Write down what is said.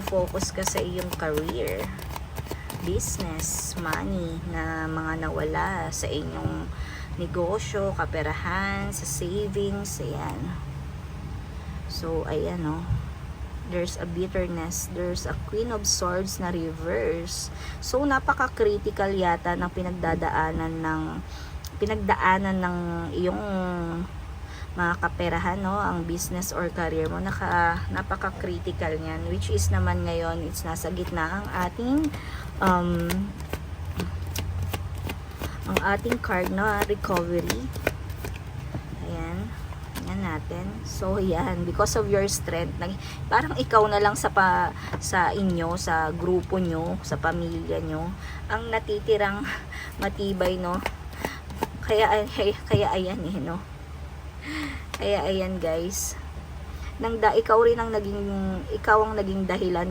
focus ka sa iyong career, business, money na mga nawala sa inyong negosyo, kaperahan, sa savings, ayan. So, ayan, no. There's a bitterness. There's a Queen of Swords na reverse. So, napaka-critical yata ng pinagdaanan ng iyong mga kaperahan, no, ang business or career mo. Napaka-critical niyan, which is naman ngayon, it's nasa gitna ang ating card na recovery. Ayan. Yan natin. So, yan. Because of your strength, parang ikaw na lang sa inyo, sa grupo nyo, sa pamilya nyo, ang natitirang matibay, no? Kaya ayan eh, no? Kaya ayan guys, ikaw ang naging dahilan